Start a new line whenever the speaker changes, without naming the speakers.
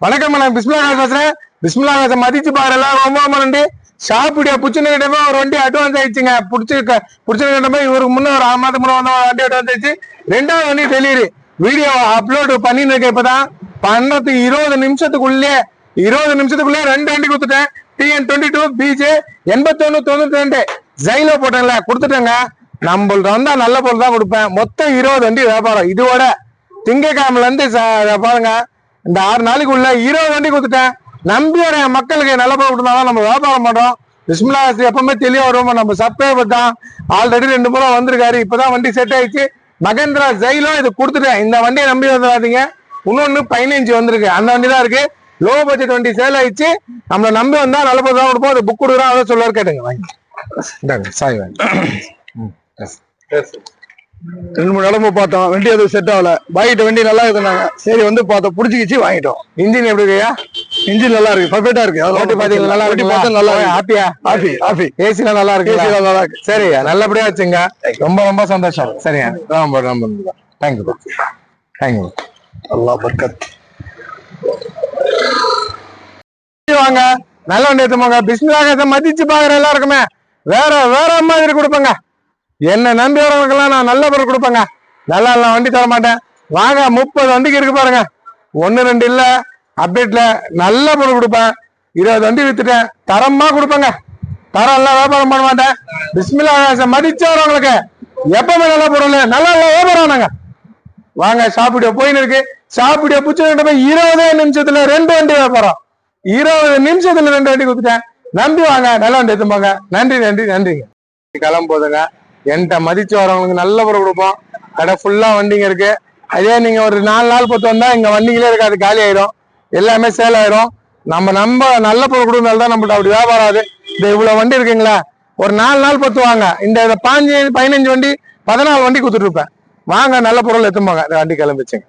வணக்கம், நான் பிஸ்மில்லா பேசுறேன். பிஸ்மில்லா மதிச்சு பாருல ரொம்ப நன்றி. ஷாப்புடைய புடிச்சுக்கிட்டமே ஒரு வண்டி அட்வான்ஸ் ஆயிடுச்சுங்க. புடிச்சுக்கிட்டமே இவருக்கு முன்ன ஒரு 6 மாதத்துக்கு முன்ன வண்டி அட்வான்ஸ் ஆயிடுச்சு. 2வது வண்டி டெலிவரி வீடியோ அப்லோடு பண்ணிட்டு இருக்கேன். இப்பதான் பண்ணது 20 நிமிஷத்துக்குள்ளே 2 வண்டி கொடுத்துட்டேன். TN22 BJ 8192 Xylo போட்டேன்ல கொடுத்துட்டேங்க. நம்மள்ட்ட வந்தா நல்ல பொருள் தான் கொடுப்பேன். மொத்தம் 20 வண்டி வியாபாரம். இதோட திங்கக்கிழமைல இருந்து பாருங்க, இந்த 6 நாளைக்கு உள்ள 20 வண்டி கொடுத்துட்டேன். நம்பி வர மக்களுக்கு நல்ல பொருள் கொடுத்தாலும் நம்ம வியாபாரம் பண்றோம். பிஸ்மில்லா எப்பவுமே தெளிவா வருவோம். நம்ம சப்ஸ்கிரைபர் தான். ஆல்ரெடி 2 முறை வந்திருக்காரு. இப்பதான் வண்டி செட் ஆயிடுச்சு. மகேந்திரா ஜெயிலோ இது கொடுத்துட்டேன். இந்த வண்டியை நம்பி வந்துடாதீங்க. இன்னொன்னு 15 வந்திருக்கு. அந்த வண்டி தான் இருக்கு. லோ பட்ஜெட் வண்டி சேல் ஆயிடுச்சு. நம்மளை நம்பி வந்தா நல்ல பொருள் தான் கொடுப்போம். அது புக் கொடுக்குறோம். அதை சொல்லுவாரு, கேட்டுங்க. வாங்கி சாய் வாங்கி
2-3 இடமு பார்த்தோம். வண்டி அது செட் ஆகல. வாங்கிட்ட வண்டி நல்லா இருக்குனாங்க. சரி வந்து பார்த்தோம், பிடிச்சிக்கிச்சு, வாங்கிட்டோம்.
இன்ஜின் எப்படி இருக்கையா?
இன்ஜின் நல்லா இருக்கு, பர்ஃபெக்டா இருக்கு.
ஓட்டி பாத்தீங்களா? நல்லா இருக்கு, பார்த்தா நல்லா இருக்கு. ஹாப்பியா? ஹாப்பி. ஏசிலாம் நல்லா இருக்கு, நல்லா இருக்கு. சரியா, நல்லபடியா வச்சுங்க. ரொம்ப சந்தோஷம். சரியா, ரொம்ப தேங்க்யூ.
அல்லாஹ் பர்க்கத்.
வாங்க, நல்ல வண்டி எடுத்துமாங்க. பிஸ்மில்லா மதிச்சு பாக்குற எல்லாருக்குமே வேற மாதிரி கொடுப்பேங்க. என்ன நம்பி வரவங்களுக்கெல்லாம் நான் நல்ல பொருள் கொடுப்பேங்க. நல்லா வண்டி தர மாட்டேன். வாங்க, 30 வண்டிக்கு இருக்கு பாருங்க. 1-2 இல்ல, அப்டேட்ல நல்ல பொருள் கொடுப்பேன். 20 வண்டி வித்துட்டேன். தரமா கொடுப்பேங்க. தரம் எல்லாம் வியாபாரம் பண்ண மாட்டேன். பிஸ்மில்லா மதிச்சு வரவங்களுக்கு எப்பவுமே நல்ல பொருள், நல்லா வியாபாரம் நாங்க. வாங்க, ஷாப்புடைய போயின்னு இருக்கு. ஷாப்புடைய புடிச்சுக்கிட்ட போய் 20 நிமிஷத்துல 2 வண்டி வியாபாரம். 20 நிமிஷத்துல 2 வண்டி கொடுத்துட்டேன். நம்பி வாங்க, நல்ல வண்டி எடுத்துப்பாங்க. நன்றிங்க. கிளம்ப போதுங்க. என்கிட்ட மதிச்சு வரவங்களுக்கு நல்ல பொருள் கொடுப்போம். கடை ஃபுல்லா வண்டிங்க இருக்கு. அதே நீங்க ஒரு 4 நாள் 10 வந்தா இங்க வண்டிங்களே இருக்காது, காலி ஆயிடும். எல்லாமே சேல் ஆயிடும். நம்ம நல்ல பொருள் கொடுக்கறதுனால தான் நம்மள்ட்ட அப்படி வியாபாரம் ஆகுது. இந்த இவ்வளவு வண்டி இருக்குங்களா, ஒரு 4 நாள் 10 வாங்க. இந்த 15 வண்டி 14 வண்டி கொடுத்துட்டு இருப்பேன். வாங்க, நல்ல பொருள் எடுத்துப்பாங்க. இந்த வண்டி கிளம்பிச்சுங்க.